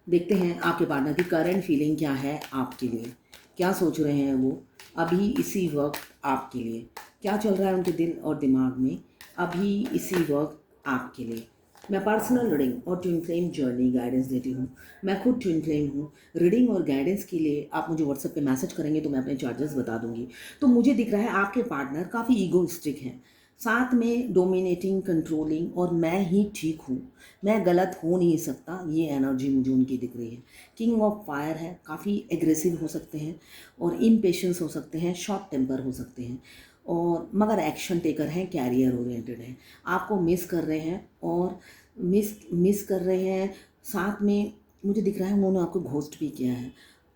देखते हैं आपके पार्टनर की करंट फीलिंग क्या है आपके लिए, क्या सोच रहे हैं वो अभी इसी वक्त आपके लिए, क्या चल रहा है उनके दिल और दिमाग में अभी इसी वक्त आपके लिए। मैं पर्सनल रीडिंग और ट्विन फ्लेम जर्नी गाइडेंस देती हूँ। मैं खुद ट्विन फ्लेम हूँ। रीडिंग और गाइडेंस के लिए आप मुझे व्हाट्सएप पे मैसेज करेंगे तो मैं अपने चार्जेस बता दूंगी। तो मुझे दिख रहा है आपके पार्टनर काफ़ी ईगोइस्टिक हैं, साथ में डोमिनेटिंग, कंट्रोलिंग और मैं ही ठीक हूँ, मैं गलत हो नहीं सकता, ये एनर्जी मुझे उनकी दिख रही है। किंग ऑफ फायर है, काफ़ी एग्रेसिव हो सकते हैं और इम्पेशेंस हो सकते हैं, शॉर्ट टेम्पर हो सकते हैं और मगर एक्शन टेकर हैं, कैरियर ओरिएंटेड हैं। आपको मिस कर रहे हैं और मिस कर रहे हैं। साथ में मुझे दिख रहा है उन्होंने आपको घोस्ट भी किया है।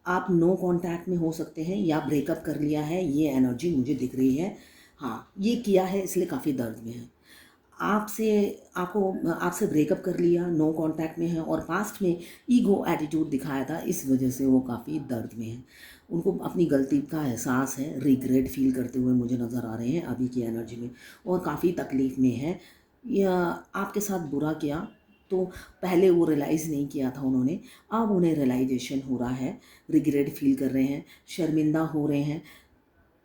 आप नो कांटेक्ट में हो सकते हैं या ब्रेकअप कर लिया है, ये एनर्जी मुझे दिख रही है। हाँ, ये किया है इसलिए काफ़ी दर्द में है। आपसे आपको आपसे ब्रेकअप कर लिया, नो कांटेक्ट में है और पास्ट में ईगो एटीट्यूड दिखाया था, इस वजह से वो काफ़ी दर्द में है। उनको अपनी गलती का एहसास है, रिग्रेट फील करते हुए मुझे नज़र आ रहे हैं अभी की एनर्जी में और काफ़ी तकलीफ़ में है। या आपके साथ बुरा किया तो पहले वो रियलाइज़ नहीं किया था उन्होंने, अब उन्हें रियलाइजेशन हो रहा है, रिग्रेट फील कर रहे हैं, शर्मिंदा हो रहे हैं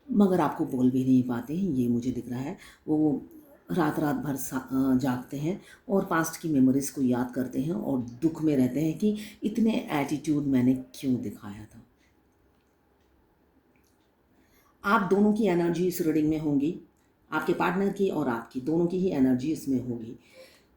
मगर आपको बोल भी नहीं पाते हैं, ये मुझे दिख रहा है। वो रात रात भर जागते हैं और पास्ट की मेमोरीज़ को याद करते हैं और दुख में रहते हैं कि इतने एटीट्यूड मैंने क्यों दिखाया था। आप दोनों की एनर्जी इस रीडिंग में होंगी, आपके पार्टनर की और आपकी दोनों की ही एनर्जी इसमें होगी।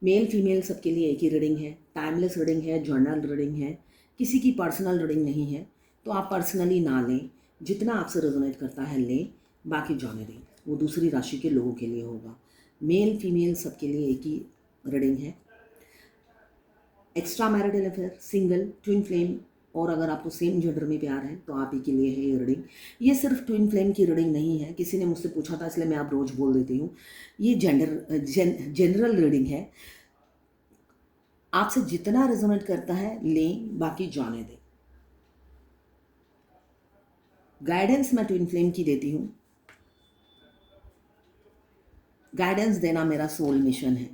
मेल फीमेल सबके लिए एक ही रीडिंग है, टाइमलेस रीडिंग है, जर्नल रीडिंग है, किसी की पर्सनल रीडिंग नहीं है। तो आप पर्सनली ना लें, जितना आपसे रेजोनेट करता है लें, बाकी जाने दें, वो दूसरी राशि के लोगों के लिए होगा। मेल फीमेल सबके लिए एक ही रीडिंग है। Extra marital affair, single, twin flame और अगर आपको सेम जेंडर में प्यार है तो आप ही के लिए है ये रीडिंग। ये सिर्फ ट्विन फ्लेम की रीडिंग नहीं है, किसी ने मुझसे पूछा था इसलिए मैं आप रोज़ बोल देती हूँ। ये जनरल रीडिंग है। आपसे जितना रेजोनेट करता है लें, बाकी जाने दें। गाइडेंस मैं ट्विन फ्लेम की देती हूँ। गाइडेंस देना मेरा सोल मिशन है,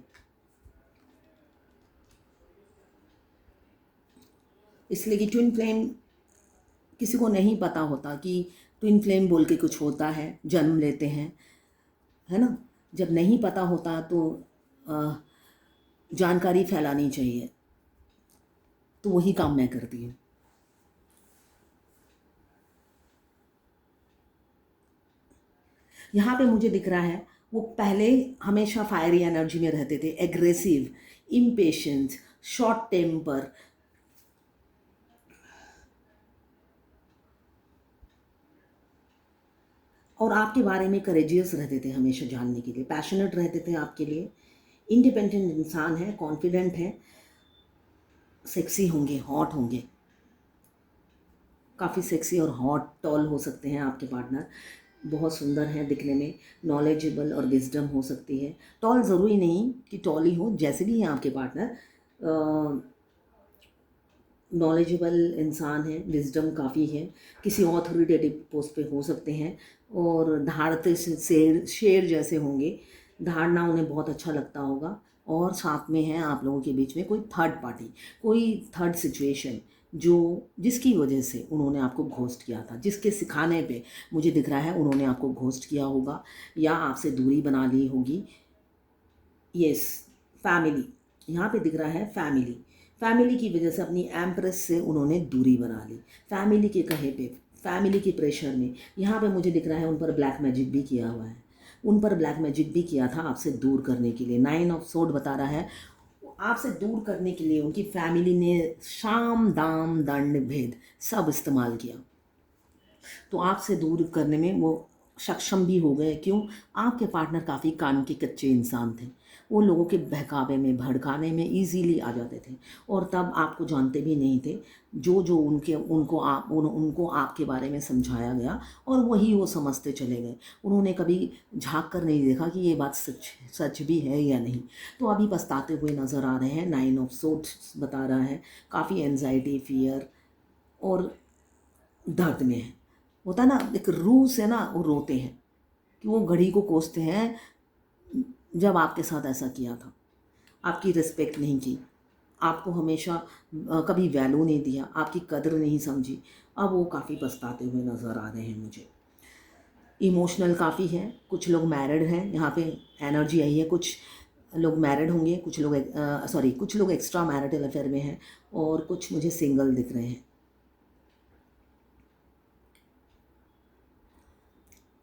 इसलिए कि ट्विन फ्लेम किसी को नहीं पता होता कि ट्विन फ्लेम बोल के कुछ होता है, जन्म लेते हैं, है ना। जब नहीं पता होता तो जानकारी फैलानी चाहिए, तो वही काम मैं करती हूँ। यहाँ पे मुझे दिख रहा है वो पहले हमेशा फायरी एनर्जी में रहते थे, एग्रेसिव, इम्पेशेंस, शॉर्ट टेम्पर और आपके बारे में करेजियस रहते थे, हमेशा जानने के लिए पैशनेट रहते थे आपके लिए। इंडिपेंडेंट इंसान है, कॉन्फिडेंट है, सेक्सी होंगे, हॉट होंगे, काफ़ी सेक्सी और हॉट टॉल हो सकते हैं आपके पार्टनर। बहुत सुंदर हैं दिखने में, नॉलेजेबल और विजडम हो सकती है। टॉल ज़रूरी नहीं कि टॉल ही हो, जैसे भी हैं आपके पार्टनर। नॉलेजेबल इंसान है, विजडम काफ़ी है, किसी ऑथोरिटेटिव पोस्ट पे हो सकते हैं और धाड़ते से शेर जैसे होंगे। धाड़ना उन्हें बहुत अच्छा लगता होगा और साथ में है आप लोगों के बीच में कोई थर्ड पार्टी, कोई थर्ड सिचुएशन जो जिसकी वजह से उन्होंने आपको घोस्ट किया था, जिसके सिखाने पे मुझे दिख रहा है उन्होंने आपको घोस्ट किया होगा या आपसे दूरी बना ली होगी। यस, फैमिली, यहाँ पे दिख रहा है फैमिली। फैमिली की वजह से अपनी एम्प्रेस से उन्होंने दूरी बना ली, फैमिली के कहे पे, फैमिली के प्रेशर में। यहाँ पे मुझे दिख रहा है उन पर ब्लैक मैजिक भी किया हुआ है, उन पर ब्लैक मैजिक भी किया था आपसे दूर करने के लिए। 9 ऑफ सोर्ड बता रहा है आपसे दूर करने के लिए उनकी फैमिली ने शाम दाम दंड भेद सब इस्तेमाल किया, तो आपसे दूर करने में वो सक्षम भी हो गए। क्यों? आपके पार्टनर काफ़ी कान के कच्चे इंसान थे, वो लोगों के बहकावे में, भड़काने में इजीली आ जाते थे और तब आपको जानते भी नहीं थे। जो जो उनको आपके बारे में समझाया गया और वही वो समझते चले गए। उन्होंने कभी झांक कर नहीं देखा कि ये बात सच सच भी है या नहीं। तो अभी पछताते हुए नज़र आ रहे हैं। 9 ऑफ सोर्ड्स बता रहा है काफ़ी एनजाइटी, फियर और दर्द में है। होता है ना, एक रूह से ना वो रोते हैं कि वो घड़ी को कोसते हैं जब आपके साथ ऐसा किया था, आपकी रिस्पेक्ट नहीं की, आपको हमेशा कभी वैल्यू नहीं दिया, आपकी कदर नहीं समझी, अब वो काफ़ी पछताते हुए नज़र आ रहे हैं मुझे। इमोशनल काफ़ी है, कुछ लोग मैरिड हैं, यहाँ पे एनर्जी आई है, कुछ लोग मैरिड होंगे, कुछ लोग कुछ लोग एक्स्ट्रा मैरिटल अफेयर में हैं और कुछ मुझे सिंगल दिख रहे हैं।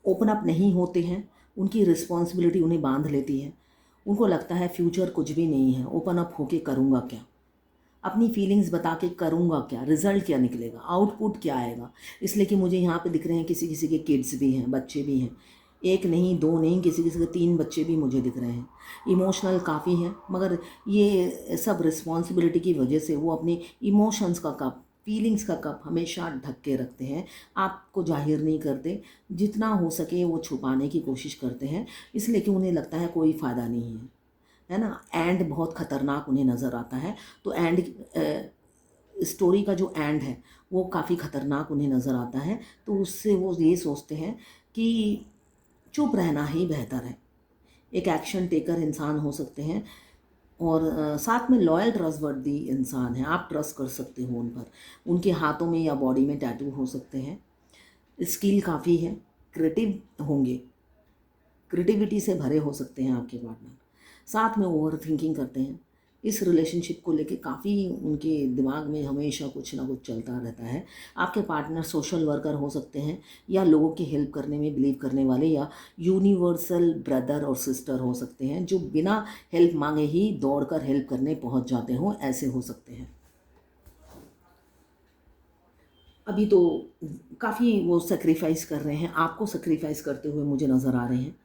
ओपन अप नहीं होते हैं, उनकी रिस्पॉन्सिबिलिटी उन्हें बांध लेती है, उनको लगता है फ्यूचर कुछ भी नहीं है, ओपन अप होके करूँगा क्या, अपनी फीलिंग्स बता के करूँगा क्या, रिजल्ट क्या निकलेगा, आउटपुट क्या आएगा। इसलिए कि मुझे यहाँ पे दिख रहे हैं किसी किसी के किड्स भी हैं, बच्चे भी हैं, एक नहीं दो नहीं, किसी किसी के 3 बच्चे भी मुझे दिख रहे हैं। इमोशनल काफ़ी हैं, मगर ये सब रिस्पॉन्सिबिलिटी की वजह से वो अपने इमोशंस का कप, फीलिंग्स का कप हमेशा ढक के रखते हैं, आपको जाहिर नहीं करते, जितना हो सके वो छुपाने की कोशिश करते हैं, इसलिए कि उन्हें लगता है कोई फ़ायदा नहीं है ना। एंड बहुत ख़तरनाक उन्हें नज़र आता है, तो एंड स्टोरी का जो एंड है वो काफ़ी ख़तरनाक उन्हें नज़र आता है, तो उससे वो ये सोचते हैं कि चुप रहना ही बेहतर है। एक एक्शन टेकर इंसान हो सकते हैं और साथ में लॉयल ट्रस्टवर्दी इंसान है, आप ट्रस्ट कर सकते हो उन पर। उनके हाथों में या बॉडी में टैटू हो सकते हैं, स्किल काफ़ी है, क्रिएटिव होंगे, क्रिएटिविटी से भरे हो सकते हैं आपके पार्टनर, साथ में ओवर थिंकिंग करते हैं। इस रिलेशनशिप को लेके काफ़ी उनके दिमाग में हमेशा कुछ ना कुछ चलता रहता है। आपके पार्टनर सोशल वर्कर हो सकते हैं या लोगों की हेल्प करने में बिलीव करने वाले, या यूनिवर्सल ब्रदर और सिस्टर हो सकते हैं जो बिना हेल्प मांगे ही दौड़कर हेल्प करने पहुंच जाते हों, ऐसे हो सकते हैं। अभी तो काफ़ी वो सेक्रीफाइस कर रहे हैं, आपको सेक्रीफाइस करते हुए मुझे नज़र आ रहे हैं।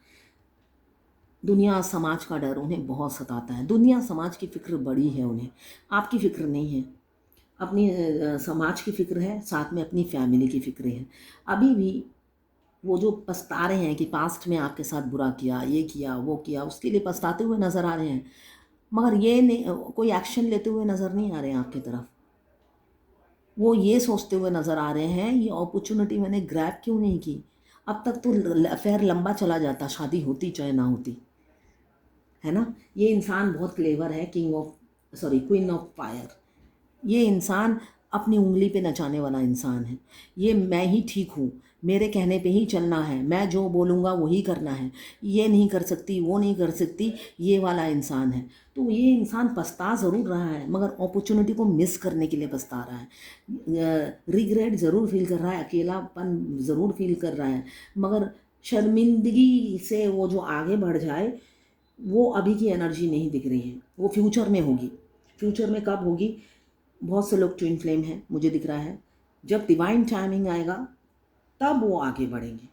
दुनिया समाज का डर उन्हें बहुत सताता है, दुनिया समाज की फ़िक्र बड़ी है उन्हें, आपकी फ़िक्र नहीं है। अपनी समाज की फ़िक्र है, साथ में अपनी फैमिली की फ़िक्र है। अभी भी वो जो पछता रहे हैं कि पास्ट में आपके साथ बुरा किया, ये किया, वो किया, उसके लिए पछताते हुए नज़र आ रहे हैं, मगर ये नहीं, कोई एक्शन लेते हुए नज़र नहीं आ रहे हैं आपकी तरफ। वो ये सोचते हुए नज़र आ रहे हैं, ये अपॉर्चुनिटी मैंने ग्रैब क्यों नहीं की, अब तक तो अफेयर लंबा चला जाता, शादी होती चाहे ना होती, है ना। ये इंसान बहुत क्लेवर है, क्वीन ऑफ फायर। ये इंसान अपनी उंगली पे नचाने वाला इंसान है। ये मैं ही ठीक हूँ, मेरे कहने पे ही चलना है, मैं जो बोलूँगा वही करना है, ये नहीं कर सकती, वो नहीं कर सकती, ये वाला इंसान है। तो ये इंसान पछता ज़रूर रहा है, मगर अपॉर्चुनिटी को मिस करने के लिए पछता रहा है। रिग्रेट ज़रूर फील कर रहा है, अकेलापन ज़रूर फील कर रहा है, मगर शर्मिंदगी से वो जो आगे बढ़ जाए, वो अभी की एनर्जी नहीं दिख रही है, वो फ्यूचर में होगी। फ्यूचर में कब होगी? बहुत से लोग ट्विन फ्लेम हैं, मुझे दिख रहा है, जब डिवाइन टाइमिंग आएगा तब वो आगे बढ़ेंगे।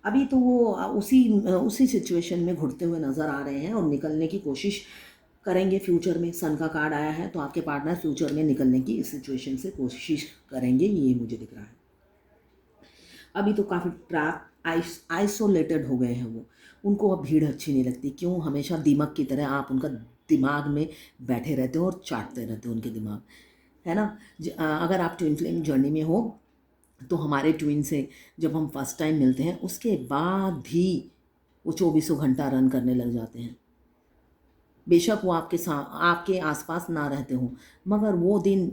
अभी तो वो उसी सिचुएशन में घुटते हुए नज़र आ रहे हैं और निकलने की कोशिश करेंगे। फ्यूचर में सन का कार्ड आया है, तो आपके पार्टनर फ्यूचर में निकलने की इस सिचुएशन से कोशिश करेंगे, ये मुझे दिख रहा है। अभी तो काफ़ी ट्रैप आइसोलेटेड हो गए हैं वो, उनको अब भीड़ अच्छी नहीं लगती। क्यों? हमेशा दीमक की तरह आप उनका दिमाग में बैठे रहते हो और चाटते रहते हो उनके दिमाग, है ना। अगर आप ट्विन फ्लेम जर्नी में हो तो हमारे ट्विन से जब हम फर्स्ट टाइम मिलते हैं उसके बाद ही वो 24 घंटा रन करने लग जाते हैं। बेशक वो आपके आसपास ना रहते हों, मगर वो दिन,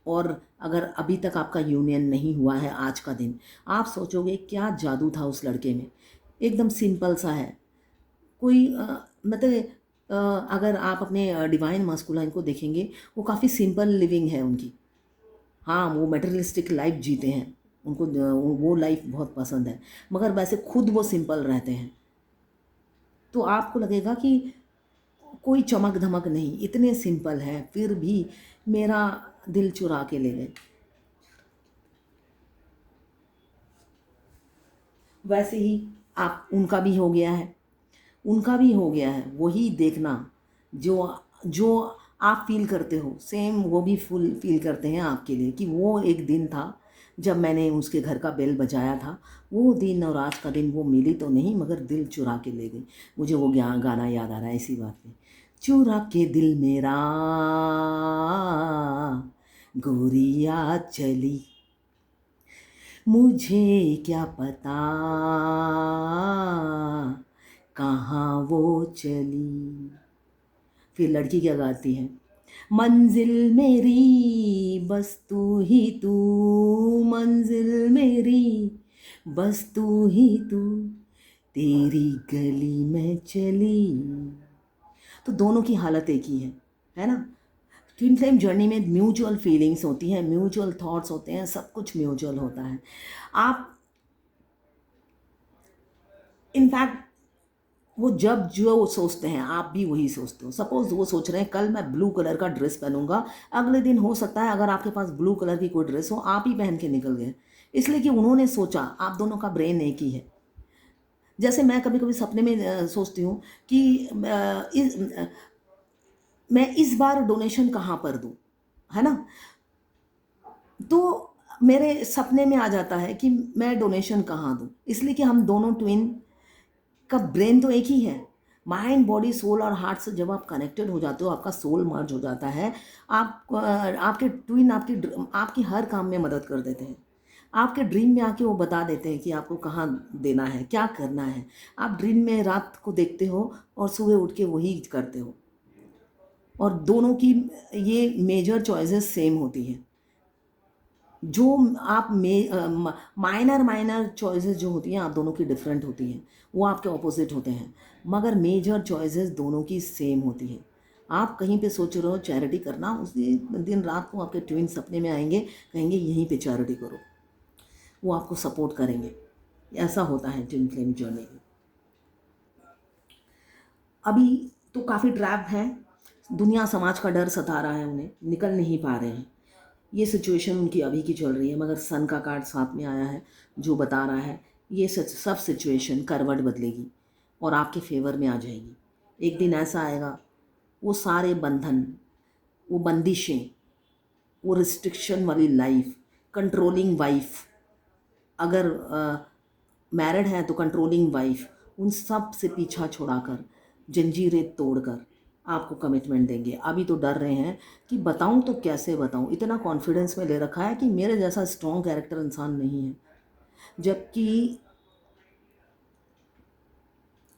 और अगर अभी तक आपका यूनियन नहीं हुआ है, आज का दिन, आप सोचोगे क्या जादू था उस लड़के में। एकदम सिंपल सा है, कोई मतलब अगर आप अपने डिवाइन मास्कुलाइन को देखेंगे, वो काफ़ी सिंपल लिविंग है उनकी। हाँ, वो मटेरियलिस्टिक लाइफ जीते हैं, उनको वो लाइफ बहुत पसंद है, मगर वैसे खुद वो सिंपल रहते हैं। तो आपको लगेगा कि कोई चमक धमक नहीं, इतने सिंपल हैं, फिर भी मेरा दिल चुरा के ले गए। वैसे ही आप, उनका भी हो गया है, उनका भी हो गया है। वही देखना, जो जो आप फील करते हो, सेम वो भी फुल फील करते हैं आपके लिए, कि वो एक दिन था जब मैंने उसके घर का बेल बजाया था, वो दिन और आज का दिन वो मिली तो नहीं, मगर दिल चुरा के ले गई। मुझे वो गाना याद आ रहा है इसी बात पे, चुरा के दिल मेरा गोरिया चली, मुझे क्या पता कहाँ वो चली। फिर लड़की क्या गाती है, मंजिल मेरी बस तू ही तू, मंजिल मेरी बस तू ही तू, तेरी गली में चली। तो दोनों की हालत एक ही है ना। ट्विन फ्लेम जर्नी में म्यूचुअल फीलिंग्स होती हैं, म्यूचुअल थॉट्स होते हैं, सब कुछ म्यूचुअल होता है। आप इनफैक्ट वो जब जो सोचते हैं आप भी वही सोचते हो। सपोज वो सोच रहे हैं कल मैं ब्लू कलर का ड्रेस पहनूंगा, अगले दिन हो सकता है अगर आपके पास ब्लू कलर की कोई ड्रेस हो आप ही पहन के निकल गए, इसलिए कि उन्होंने सोचा। आप दोनों का ब्रेन एक ही है। जैसे मैं कभी कभी सपने में सोचती हूँ कि मैं इस बार डोनेशन कहाँ पर दूँ, है ना। तो मेरे सपने में आ जाता है कि मैं डोनेशन कहाँ दूँ, इसलिए कि हम दोनों ट्विन का ब्रेन तो एक ही है। माइंड बॉडी सोल और हार्ट से जब आप कनेक्टेड हो जाते हो, आपका सोल मर्ज हो जाता है, आप आपके ट्विन आपकी हर काम में मदद कर देते हैं। आपके ड्रीम में आके वो बता देते हैं कि आपको कहाँ देना है, क्या करना है। आप ड्रीम में रात को देखते हो और सुबह उठ के वही करते हो, और दोनों की ये मेजर चॉइसेस सेम होती हैं। जो आप माइनर माइनर चॉइसेस जो होती हैं आप दोनों की डिफरेंट होती हैं, वो आपके ऑपोजिट होते हैं, मगर मेजर चॉइसेस दोनों की सेम होती हैं। आप कहीं पे सोच रहे हो चैरिटी करना, उसी दिन रात को आपके ट्विन सपने में आएंगे, कहेंगे यहीं पे चैरिटी करो, वो आपको सपोर्ट करेंगे। ऐसा होता है ट्विन फ्लेम जर्नी में। अभी तो काफ़ी ट्रैप हैं, दुनिया समाज का डर सता रहा है, उन्हें निकल नहीं पा रहे हैं। ये सिचुएशन उनकी अभी की चल रही है, मगर सन का कार्ड साथ में आया है जो बता रहा है ये सब सिचुएशन करवट बदलेगी और आपके फेवर में आ जाएगी। एक दिन ऐसा आएगा, वो सारे बंधन, वो बंदिशें, वो रिस्ट्रिक्शन वाली लाइफ, कंट्रोलिंग वाइफ, अगर मैरिड हैं तो कंट्रोलिंग वाइफ, उन सब से पीछा छुड़ाकर, जंजीरें तोड़कर आपको कमिटमेंट देंगे। अभी तो डर रहे हैं कि बताऊं तो कैसे बताऊं, इतना कॉन्फिडेंस में ले रखा है कि मेरे जैसा स्ट्रॉन्ग कैरेक्टर इंसान नहीं है। जबकि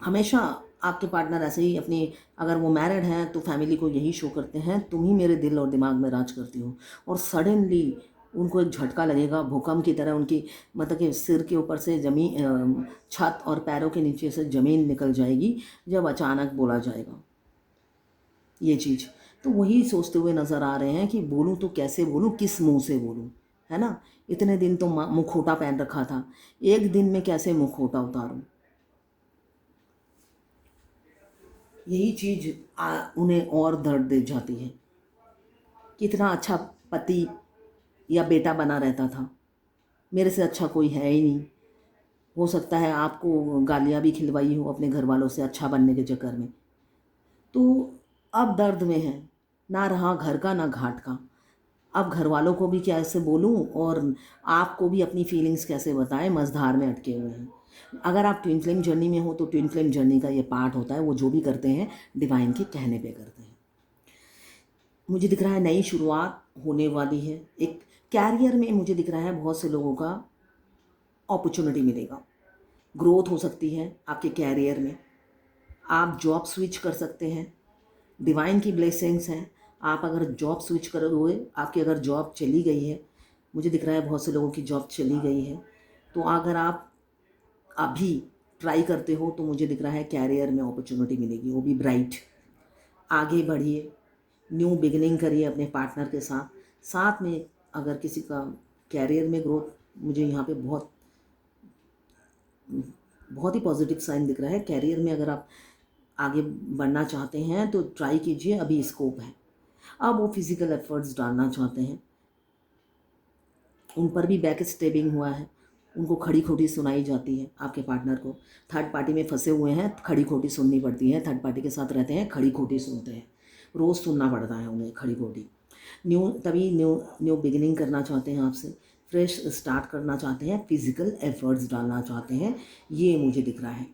हमेशा आपके पार्टनर ऐसे ही अपनी, अगर वो मैरिड हैं तो फैमिली को यही शो करते हैं तुम ही मेरे दिल और दिमाग में राज करती हो, और सडनली उनको एक झटका लगेगा भूकंप की तरह, उनकी मतलब कि सिर के ऊपर से जमीन, छत और पैरों के नीचे से ज़मीन निकल जाएगी जब अचानक बोला जाएगा ये चीज़। तो वही सोचते हुए नज़र आ रहे हैं कि बोलूँ तो कैसे बोलूँ, किस मुंह से बोलूँ, है ना। इतने दिन तो मुखौटा पहन रखा था, एक दिन में कैसे मुखौटा उतारूँ। यही चीज़ उन्हें और दर्द दे जाती है। कितना अच्छा पति या बेटा बना रहता था, मेरे से अच्छा कोई है ही नहीं। हो सकता है आपको गालियाँ भी खिलवाई हो अपने घर वालों से अच्छा बनने के चक्कर में। तो अब दर्द में है, ना रहा घर का ना घाट का। अब घर वालों को भी कैसे बोलूं और आपको भी अपनी फीलिंग्स कैसे बताएं, मझधार में अटके हुए हैं। अगर आप ट्विन फ्लेम जर्नी में हो तो ट्विन फ्लेम जर्नी का ये पार्ट होता है, वो जो भी करते हैं डिवाइन के कहने पे करते हैं। मुझे दिख रहा है नई शुरुआत होने वाली है। एक कैरियर में मुझे दिख रहा है बहुत से लोगों का अपॉर्चुनिटी मिलेगा, ग्रोथ हो सकती है आपके कैरियर में, आप जॉब स्विच कर सकते हैं, डिवाइन की ब्लेसिंग्स हैं। आप अगर जॉब स्विच करोगे, आपकी अगर जॉब चली गई है, मुझे दिख रहा है बहुत से लोगों की जॉब चली गई है, तो अगर आप अभी ट्राई करते हो तो मुझे दिख रहा है कैरियर में अपॉर्चुनिटी मिलेगी, वो भी ब्राइट। आगे बढ़िए, न्यू बिगिनिंग करिए अपने पार्टनर के साथ। साथ में अगर किसी का कैरियर में ग्रोथ, मुझे यहाँ पे बहुत बहुत ही पॉजिटिव साइन दिख रहा है। कैरियर में अगर आप आगे बढ़ना चाहते हैं तो ट्राई कीजिए, अभी स्कोप है। अब वो फिज़िकल एफर्ट्स डालना चाहते हैं, उन पर भी बैक स्टेबिंग हुआ है, उनको खड़ी खोटी सुनाई जाती है आपके पार्टनर को। थर्ड पार्टी में फंसे हुए हैं, खड़ी खोटी सुननी पड़ती है। थर्ड पार्टी के साथ रहते हैं, खड़ी खोटी सुनते हैं, रोज़ सुनना पड़ता है उन्हें खड़ी खोटी। तभी न्यू बिगिनिंग करना चाहते हैं आपसे, फ्रेश स्टार्ट करना चाहते हैं, फिज़िकल एफर्ट्स डालना चाहते हैं, ये मुझे दिख रहा है।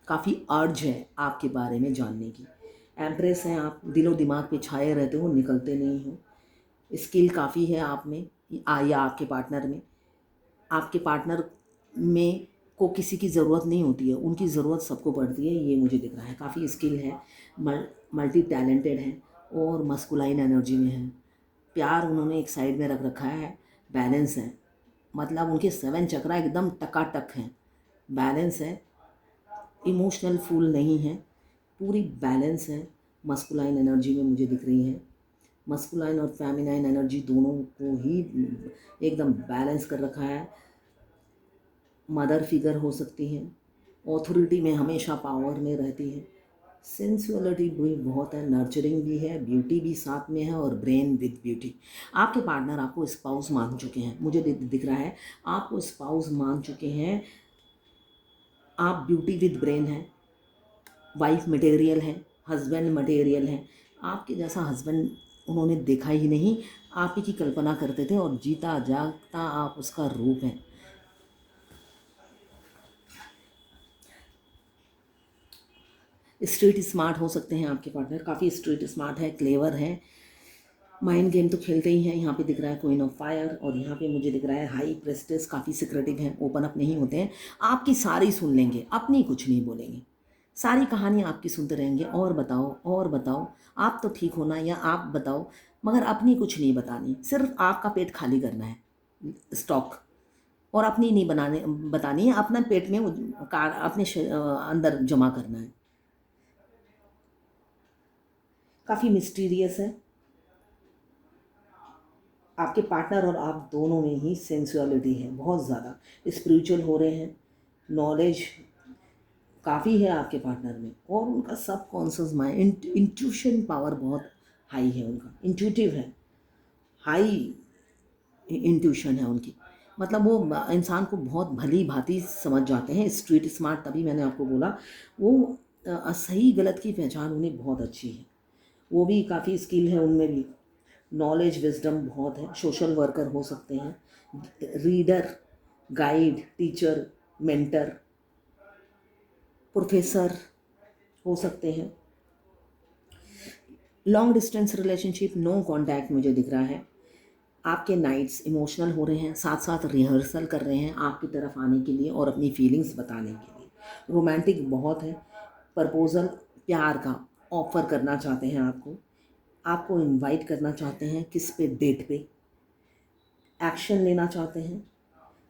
काफ़ी अर्ज है आपके बारे में जानने की। एम्प्रेस हैं आप, दिलो दिमाग पे छाए रहते हो, निकलते नहीं हो। स्किल काफ़ी है आप में या आपके पार्टनर में। आपके पार्टनर में को किसी की ज़रूरत नहीं होती है, उनकी ज़रूरत सबको पड़ती है, ये मुझे दिख रहा है। काफ़ी स्किल है, मल्टी टैलेंटेड हैं और मस्कुलाइन एनर्जी में हैं। प्यार उन्होंने एक साइड में रख रखा है, बैलेंस है, मतलब उनके 7 चक्रा एकदम टकाटक हैं, बैलेंस है, इमोशनल फूल नहीं है, पूरी बैलेंस है। मस्कुलाइन एनर्जी में मुझे दिख रही है, मस्कुलाइन और फेमिनाइन एनर्जी दोनों को ही एकदम बैलेंस कर रखा है। मदर फिगर हो सकती हैं, ऑथोरिटी में हमेशा पावर में रहती है, सेंसुअलिटी भी बहुत है, नर्चरिंग भी है, ब्यूटी भी साथ में है और ब्रेन विद ब्यूटी। आपके पार्टनर आपको स्पाउस मान चुके हैं, मुझे दिख रहा है आपको स्पाउस मान चुके हैं। आप ब्यूटी विद ब्रेन हैं, वाइफ मटेरियल है, हस्बैंड मटेरियल है। आपके जैसा हस्बैंड उन्होंने देखा ही नहीं, आप ही की कल्पना करते थे और जीता जागता आप उसका रूप हैं। स्ट्रीट स्मार्ट हो सकते हैं आपके पार्टनर, काफ़ी स्ट्रीट स्मार्ट है, क्लेवर है, माइंड गेम तो खेलते ही हैं। यहाँ पे दिख रहा है क्वीन ऑफ फायर और यहाँ पे मुझे दिख रहा है हाई प्रेस्टेस, काफ़ी सिक्रेटिव हैं, ओपन अप नहीं होते हैं, आपकी सारी सुन लेंगे, अपनी कुछ नहीं बोलेंगे, सारी कहानी आपकी सुनते रहेंगे। और बताओ, आप तो ठीक होना या आप बताओ, मगर अपनी कुछ नहीं बतानी, सिर्फ आपका पेट खाली करना है स्टॉक, और अपनी नहीं बतानी है, अपना पेट में अपने अंदर जमा करना है। काफ़ी मिस्टीरियस है, आपके पार्टनर और आप दोनों में ही सेंसुअलिटी है, बहुत ज़्यादा स्पिरिचुअल हो रहे हैं, नॉलेज काफ़ी है आपके पार्टनर में, और उनका सब कॉन्शियस माइंड, इंट्यूशन पावर बहुत हाई है, उनका इंट्यूटिव है, हाई इंट्यूशन है उनकी, मतलब वो इंसान को बहुत भली भांति समझ जाते हैं। स्ट्रीट स्मार्ट, तभी मैंने आपको बोला, वो सही गलत की पहचान उन्हें बहुत अच्छी है, वो भी काफ़ी स्किल है उनमें भी, नॉलेज विजडम बहुत है, सोशल वर्कर हो सकते हैं, reader, guide, teacher, mentor, professor हो सकते हैं। Long distance relationship, no contact मुझे दिख रहा है। आपके नाइट्स इमोशनल हो रहे हैं, साथ साथ रिहर्सल कर रहे हैं आपकी तरफ आने के लिए और अपनी फीलिंग्स बताने के लिए। रोमांटिक बहुत है, प्रपोजल प्यार का ऑफर करना चाहते हैं आपको इनवाइट करना चाहते हैं, किस पे, डेट पे, एक्शन लेना चाहते हैं,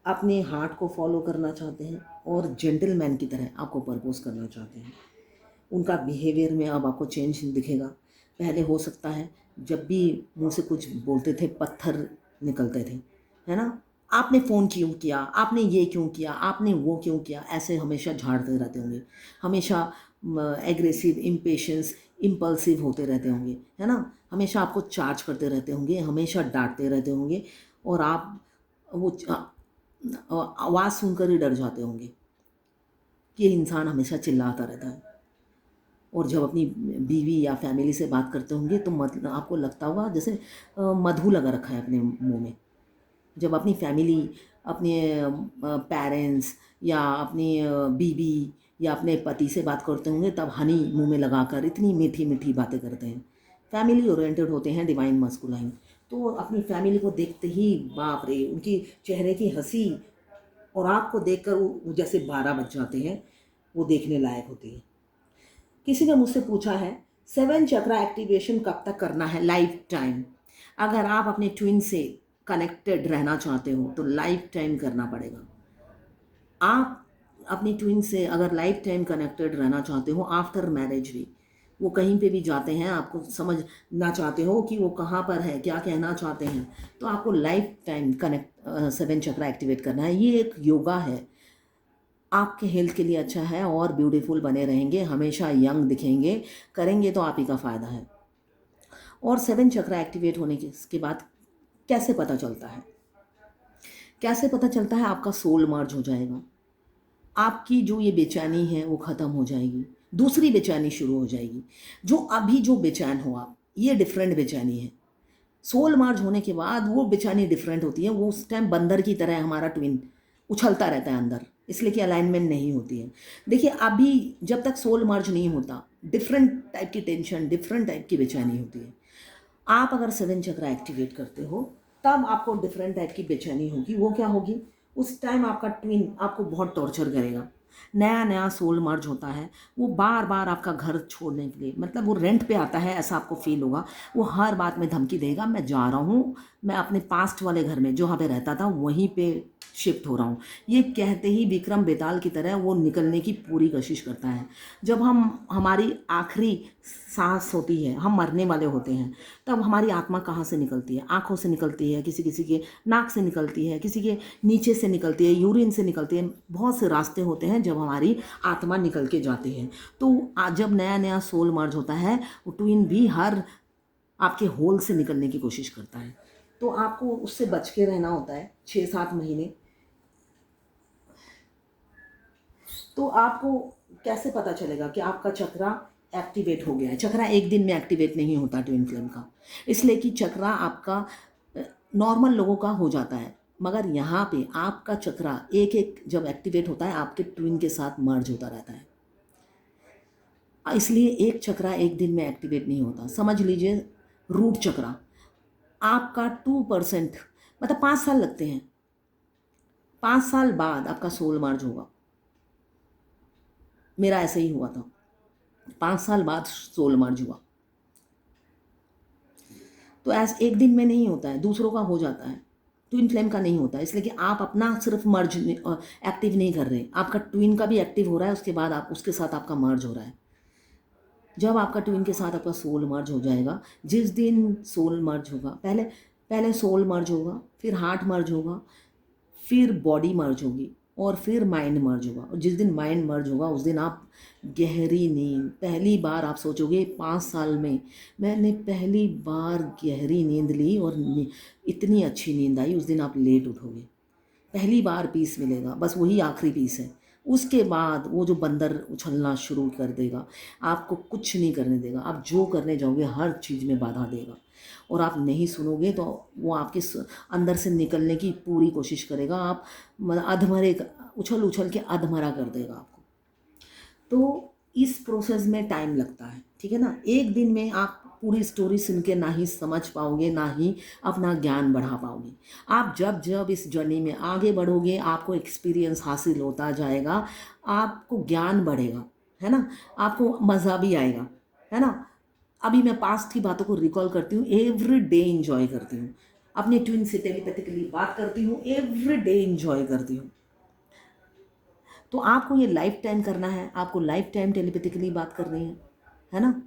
अपने हार्ट को फॉलो करना चाहते हैं और जेंटलमैन की तरह आपको प्रपोज करना चाहते हैं। उनका बिहेवियर में अब आपको चेंज दिखेगा। पहले हो सकता है जब भी मुंह से कुछ बोलते थे पत्थर निकलते थे, है ना, आपने फ़ोन क्यों किया, आपने ये क्यों किया, आपने वो क्यों किया, ऐसे हमेशा झाड़ते रहते होंगे, हमेशा एग्रेसिव, इम्पेशेंस, इम्पल्सिव होते रहते होंगे, है ना, हमेशा आपको चार्ज करते रहते होंगे, हमेशा डांटते रहते होंगे, और आप वो आवाज़ सुनकर ही डर जाते होंगे कि ये इंसान हमेशा चिल्लाता रहता है। और जब अपनी बीवी या फैमिली से बात करते होंगे तो मतलब आपको लगता होगा जैसे मधु लगा रखा है अपने मुंह में। जब अपनी फैमिली, अपने पेरेंट्स या अपनी बीवी या अपने पति से बात करते होंगे तब हनी मुंह में लगाकर इतनी मीठी मीठी बातें करते हैं। फैमिली ओरिएंटेड होते हैं डिवाइन मस्कुलाइन, तो अपनी फैमिली को देखते ही बाप रे, उनकी चेहरे की हंसी और आपको देखकर वो जैसे 12 बज जाते हैं, वो देखने लायक होती है। किसी ने मुझसे पूछा है 7 चक्रा एक्टिवेशन कब तक करना है, लाइफ टाइम। अगर आप अपने ट्विन से कनेक्टेड रहना चाहते हो तो लाइफ टाइम करना पड़ेगा। आप अपनी ट्विन से अगर लाइफ टाइम कनेक्टेड रहना चाहते हो, आफ्टर मैरिज भी, वो कहीं पे भी जाते हैं, आपको समझना चाहते हो कि वो कहाँ पर है, क्या कहना चाहते हैं, तो आपको लाइफ टाइम कनेक्ट 7 चक्रा एक्टिवेट करना है। ये एक योगा है, आपके हेल्थ के लिए अच्छा है और ब्यूटीफुल बने रहेंगे, हमेशा यंग दिखेंगे, करेंगे तो आप ही का फ़ायदा है। और 7 चक्रा एक्टिवेट होने के बाद कैसे पता चलता है, कैसे पता चलता है, आपका सोल मर्ज हो जाएगा, आपकी जो ये बेचैनी है वो ख़त्म हो जाएगी, दूसरी बेचैनी शुरू हो जाएगी। जो अभी जो बेचैन हो आप, ये डिफरेंट बेचैनी है। सोल मर्ज होने के बाद वो बेचैनी डिफरेंट होती है, वो उस टाइम बंदर की तरह हमारा ट्विन उछलता रहता है अंदर, इसलिए कि अलाइनमेंट नहीं होती है। देखिए अभी जब तक सोल मर्ज नहीं होता, डिफरेंट टाइप की टेंशन, डिफरेंट टाइप की बेचैनी होती है। आप अगर 7 चक्रा एक्टिवेट करते हो तब आपको डिफरेंट टाइप की बेचैनी होगी। वो क्या होगी, उस टाइम आपका ट्विन आपको बहुत टॉर्चर करेगा, नया नया सोल मर्ज होता है, वो बार बार आपका घर छोड़ने के लिए, मतलब वो रेंट पे आता है ऐसा आपको फील होगा। वो हर बात में धमकी देगा, मैं जा रहा हूँ, मैं अपने पास्ट वाले घर में जो वहाँ पे रहता था वहीं पे शिफ्ट हो रहा हूँ। ये कहते ही विक्रम बेताल की तरह वो निकलने की पूरी कोशिश करता है। जब हमारी आखिरी सांस होती है, हम मरने वाले होते हैं, तब हमारी आत्मा कहाँ से निकलती है? आँखों से निकलती है, किसी किसी के नाक से निकलती है, किसी के नीचे से निकलती है, यूरिन से निकलती है। बहुत से रास्ते होते हैं जब हमारी आत्मा निकल के जाती है। तो जब नया नया सोल मर्ज होता है, वो ट्विन भी हर आपके होल से निकलने की कोशिश करता है। तो आपको उससे बच के रहना होता है 6-7 महीने। तो आपको कैसे पता चलेगा कि आपका चक्रा एक्टिवेट हो गया है? चक्रा एक दिन में एक्टिवेट नहीं होता ट्विन फ्लेम का, इसलिए कि चक्रा आपका नॉर्मल लोगों का हो जाता है, मगर यहाँ पे आपका चक्रा एक एक जब एक्टिवेट होता है आपके ट्विन के साथ मर्ज होता रहता है। इसलिए एक चक्रा एक दिन में एक्टिवेट नहीं होता। समझ लीजिए रूट चक्रा आपका 2%, मतलब 5 साल लगते हैं, 5 साल बाद आपका सोल मर्ज होगा। मेरा ऐसे ही हुआ था, 5 साल बाद सोल मर्ज हुआ। तो ऐसा एक दिन में नहीं होता है, दूसरों का हो जाता है, ट्विन फ्लेम का नहीं होता। इसलिए कि आप अपना सिर्फ मर्ज एक्टिव नहीं कर रहे, आपका ट्विन का भी एक्टिव हो रहा है, उसके बाद आप उसके साथ आपका मर्ज हो रहा है। जब आपका ट्विन के साथ आपका सोल मर्ज हो जाएगा, जिस दिन सोल मर्ज होगा, पहले पहले सोल मर्ज होगा, फिर हार्ट मर्ज होगा, फिर बॉडी मर्ज होगी, और फिर माइंड मर्ज होगा। और जिस दिन माइंड मर्ज होगा उस दिन आप गहरी नींद, पहली बार आप सोचोगे 5 साल में मैंने पहली बार गहरी नींद ली और इतनी अच्छी नींद आई, उस दिन आप लेट उठोगे। पहली बार पीस मिलेगा, बस वही आखिरी पीस है। उसके बाद वो जो बंदर उछलना शुरू कर देगा, आपको कुछ नहीं करने देगा, आप जो करने जाओगे हर चीज़ में बाधा देगा, और आप नहीं सुनोगे तो वो आपके अंदर से निकलने की पूरी कोशिश करेगा। आप मतलब अधमरे, उछल उछल के अधमरा कर देगा आपको। तो इस प्रोसेस में टाइम लगता है, ठीक है ना। एक दिन में आप पूरी स्टोरी सुन के ना ही समझ पाओगे, ना ही अपना ज्ञान बढ़ा पाओगे। आप जब जब इस जर्नी में आगे बढ़ोगे, आपको एक्सपीरियंस हासिल होता जाएगा, आपको ज्ञान बढ़ेगा, है ना, आपको मज़ा भी आएगा, है ना। अभी मैं पास्ट की बातों को रिकॉल करती हूँ, एवरी डे इंजॉय करती हूँ, अपने ट्विन से टेलीपैथिकली बात करती हूँ, एवरी डे इंजॉय करती हूँ। तो आपको ये लाइफ टाइम करना है, आपको लाइफ टाइम टेलीपैथिकली बात करनी है ना।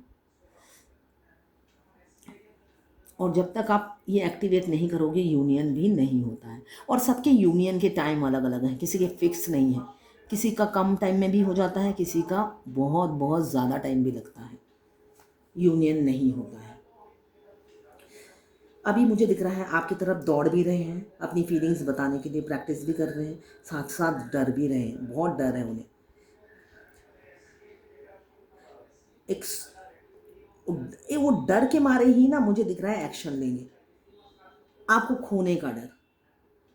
और जब तक आप ये एक्टिवेट नहीं करोगे, यूनियन भी नहीं होता है। और सबके यूनियन के टाइम अलग अलग हैं, किसी के फिक्स नहीं है, किसी का कम टाइम में भी हो जाता है, किसी का बहुत बहुत ज़्यादा टाइम भी लगता है, यूनियन नहीं होता है। अभी मुझे दिख रहा है आपकी तरफ दौड़ भी रहे हैं, अपनी फीलिंग्स बताने के लिए प्रैक्टिस भी कर रहे हैं, साथ साथ डर भी रहे हैं, बहुत डर है उन्हें। एक वो डर के मारे ही ना मुझे दिख रहा है एक्शन लेंगे। आपको खोने का डर,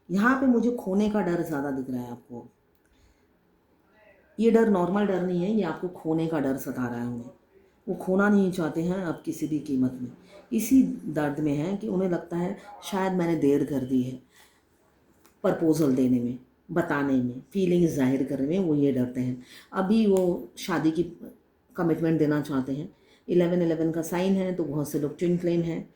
यहाँ पे मुझे खोने का डर ज़्यादा दिख रहा है आपको। ये डर नॉर्मल डर नहीं है, ये आपको खोने का डर सता रहा है उन्हें। वो खोना नहीं चाहते हैं अब किसी भी कीमत में, इसी दर्द में है कि उन्हें लगता है शायद मैंने देर कर दी है प्रपोजल देने में, बताने में, फीलिंग्स जाहिर करने में, वो ये डरते हैं। अभी वो शादी की कमिटमेंट देना चाहते हैं, 11-11 का साइन है, तो बहुत से लोग ट्विन फ्लेम हैं,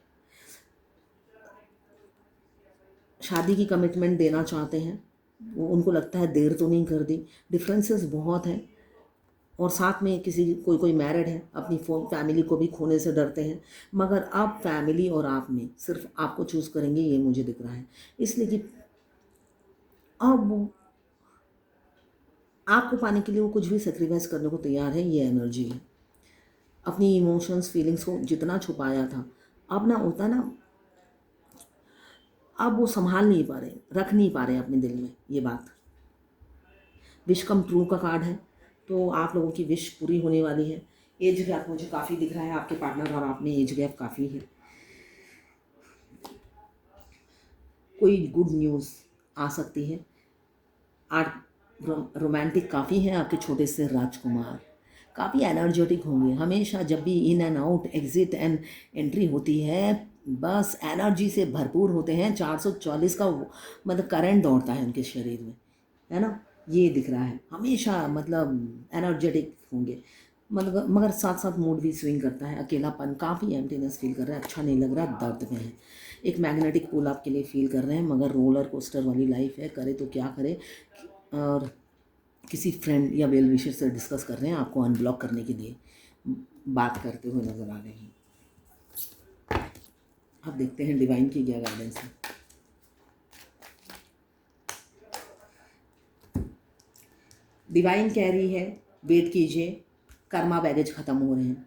शादी की कमिटमेंट देना चाहते हैं, वो उनको लगता है देर तो नहीं कर दी। डिफरेंसेस बहुत हैं। और साथ में कोई कोई मैरिड है, अपनी फैमिली को भी खोने से डरते हैं, मगर अब फैमिली और आप में सिर्फ आपको चूज़ करेंगे, ये मुझे दिख रहा है। इसलिए कि अब आपको पाने के लिए वो कुछ भी सेक्रीफाइस करने को तैयार है, ये एनर्जी है। अपनी इमोशंस फीलिंग्स को जितना छुपाया था, अब ना होता ना, अब वो संभाल नहीं पा रहे, रख नहीं पा रहे अपने दिल में ये बात। विश कम ट्रू का कार्ड है, तो आप लोगों की विश पूरी होने वाली है। एज गैप मुझे काफ़ी दिख रहा है, आपके पार्टनर और आप में एज गैप काफ़ी है। कोई गुड न्यूज़ आ सकती है। रोमांटिक काफ़ी है, आपके छोटे से राजकुमार काफ़ी एनर्जेटिक होंगे। हमेशा जब भी in and out, exit and entry होती है, बस एनर्जी से भरपूर होते हैं। 440 का मतलब करंट दौड़ता है उनके शरीर में, है ना। ये दिख रहा है। हमेशा मतलब एनर्जेटिक होंगे, मतलब मगर साथ साथ मूड भी स्विंग करता है, अकेलापन, काफ़ी एम्प्टीनेस फील कर रहा है, अच्छा नहीं लग रहा, दर्द में है। एक मैग्नेटिक पुल आपके लिए फील कर रहे हैं, मगर रोलर कोस्टर वाली लाइफ है, करे तो क्या करे। और किसी फ्रेंड या वेल विशर से डिस्कस कर रहे हैं, आपको अनब्लॉक करने के लिए बात करते हुए नजर आ रहे हैं। अब देखते हैं डिवाइन की क्या गाइडेंस है। डिवाइन कह रही है वेट कीजिए, कर्मा बैगेज ख़त्म हो रहे हैं,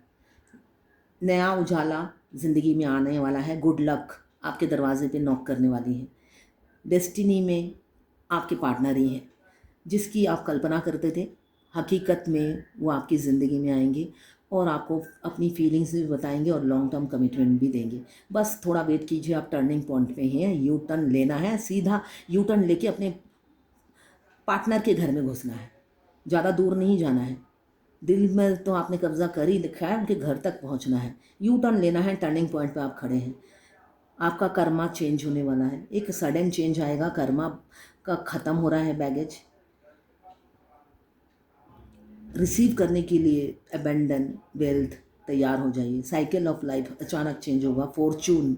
नया उजाला ज़िंदगी में आने वाला है, गुड लक आपके दरवाजे पे नॉक करने वाली है। डेस्टिनी में आपके पार्टनर ही हैं, जिसकी आप कल्पना करते थे, हकीकत में वो आपकी ज़िंदगी में आएंगे और आपको अपनी फीलिंग्स भी बताएंगे और लॉन्ग टर्म कमिटमेंट भी देंगे। बस थोड़ा वेट कीजिए, आप टर्निंग पॉइंट पे हैं, यू टर्न लेना है, सीधा यू टर्न लेके अपने पार्टनर के घर में घुसना है, ज़्यादा दूर नहीं जाना है। दिल में तो आपने कब्जा कर ही लिखा है, उनके घर तक पहुंचना है, यू टर्न लेना है, टर्निंग पॉइंट पे आप खड़े हैं। आपका कर्मा चेंज होने वाला है, एक सडन चेंज आएगा, कर्मा का ख़त्म हो रहा है बैगेज। रिसीव करने के लिए अबेंडन वेल्थ तैयार हो जाइए। साइकिल ऑफ लाइफ अचानक चेंज होगा। फॉर्चून,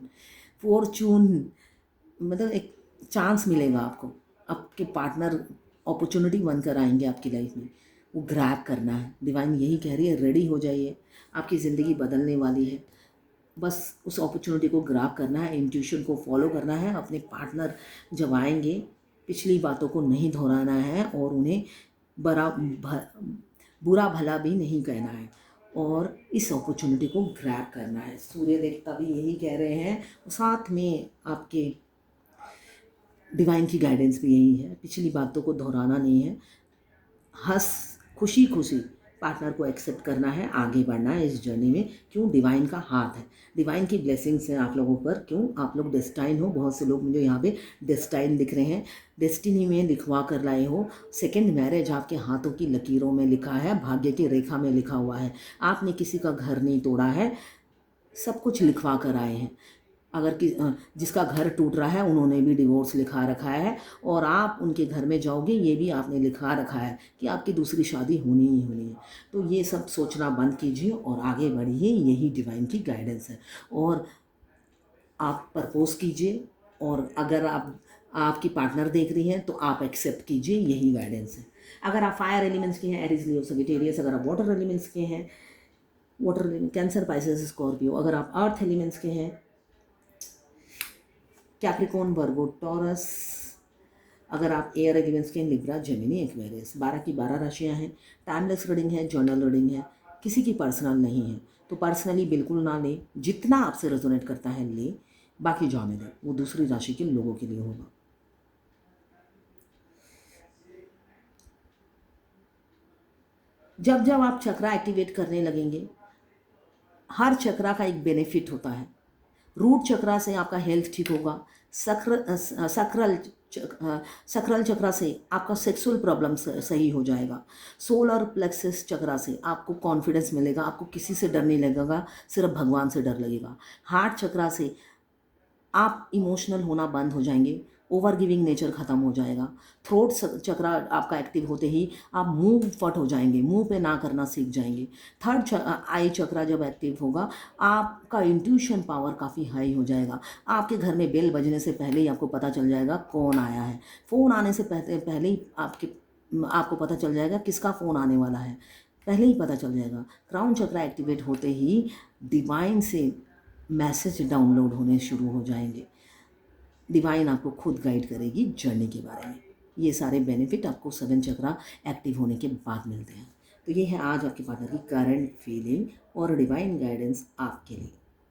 फॉर्चून मतलब एक चांस मिलेगा आपको, आपके पार्टनर अपॉर्चुनिटी बनकर आएंगे आपकी लाइफ में, वो ग्रैब करना है। डिवाइन यही कह रही है, रेडी हो जाइए, आपकी ज़िंदगी बदलने वाली है। बस उस अपॉर्चुनिटी को ग्रैब करना है, इंट्यूशन को फॉलो करना है। अपने पार्टनर जब आएंगे, पिछली बातों को नहीं दोहराना है और उन्हें बड़ा बुरा भला भी नहीं कहना है और इस अपॉर्चुनिटी को ग्रैब करना है। सूर्य देवता भी यही कह रहे हैं, साथ में आपके डिवाइन की गाइडेंस भी यही है, पिछली बातों को दोहराना नहीं है, हंस खुशी खुशी पार्टनर को एक्सेप्ट करना है, आगे बढ़ना है इस जर्नी में। क्यों? डिवाइन का हाथ है, डिवाइन की ब्लेसिंग्स हैं आप लोगों पर। क्यों? आप लोग डेस्टाइन हो। बहुत से लोग मुझे यहाँ पे डेस्टाइन लिख रहे हैं, डेस्टिनी में लिखवा कर लाए हो। सेकंड मैरिज आपके हाथों की लकीरों में लिखा है, भाग्य की रेखा में लिखा हुआ है। आपने किसी का घर नहीं तोड़ा है, सब कुछ लिखवा कर आए हैं। अगर जिसका घर टूट रहा है उन्होंने भी डिवोर्स लिखा रखा है और आप उनके घर में जाओगे, ये भी आपने लिखा रखा है कि आपकी दूसरी शादी होनी ही होनी है। तो ये सब सोचना बंद कीजिए और आगे बढ़िए, यही डिवाइन की गाइडेंस है। और आप प्रपोज कीजिए, और अगर आपकी पार्टनर देख रही हैं तो आप एक्सेप्ट कीजिए, यही गाइडेंस है। अगर आप फायर एलिमेंट्स के हैं, एरीज, लियो, सजिटेरियस। अगर आप वाटर एलिमेंट्स के हैं, water element cancer, Pisces, Scorpio. अगर आप अर्थ एलिमेंट्स के हैं, कैप्रिकॉर्न, वर्गो, टॉरस। अगर आप एयर एलिमेंट्स के हैं, लिब्रा, जेमिनी, एक्वेरियस। 12 की 12 राशियां हैं। टाइमलेस रीडिंग है, जर्नल रीडिंग है, किसी की पर्सनल नहीं है, तो पर्सनली बिल्कुल ना लें। जितना आपसे रेजोनेट करता है ले, बाकी जाने दें, वो दूसरी राशि के लोगों के लिए होगा। जब जब आप चक्रा एक्टिवेट करने लगेंगे, हर चक्रा का एक बेनिफिट होता है। रूट चक्रा से आपका हेल्थ ठीक होगा। सकरल चक्रा से आपका सेक्सुअल प्रॉब्लम सही हो जाएगा। सोलर प्लेक्सस चक्रा से आपको कॉन्फिडेंस मिलेगा, आपको किसी से डर नहीं लगेगा, सिर्फ भगवान से डर लगेगा। हार्ट चक्रा से आप इमोशनल होना बंद हो जाएंगे, ओवर गिविंग नेचर ख़त्म हो जाएगा। थ्रोट चक्रा आपका एक्टिव होते ही आप मुंह फट हो जाएंगे, मुंह पे ना करना सीख जाएंगे। थर्ड आई चक्रा जब एक्टिव होगा, आपका इंट्यूशन पावर काफ़ी हाई हो जाएगा। आपके घर में बेल बजने से पहले ही आपको पता चल जाएगा कौन आया है। फ़ोन आने से पहले ही आपको पता चल जाएगा किसका फ़ोन आने वाला है, पहले ही पता चल जाएगा। क्राउन चक्रा एक्टिवेट होते ही डिवाइन से मैसेज डाउनलोड होने शुरू हो जाएंगे। डिवाइन आपको खुद गाइड करेगी जर्नी के बारे में। ये सारे बेनिफिट आपको 7 चक्रा एक्टिव होने के बाद मिलते हैं। तो ये है आज आपके पार्टनर की करंट फीलिंग और डिवाइन गाइडेंस आपके लिए।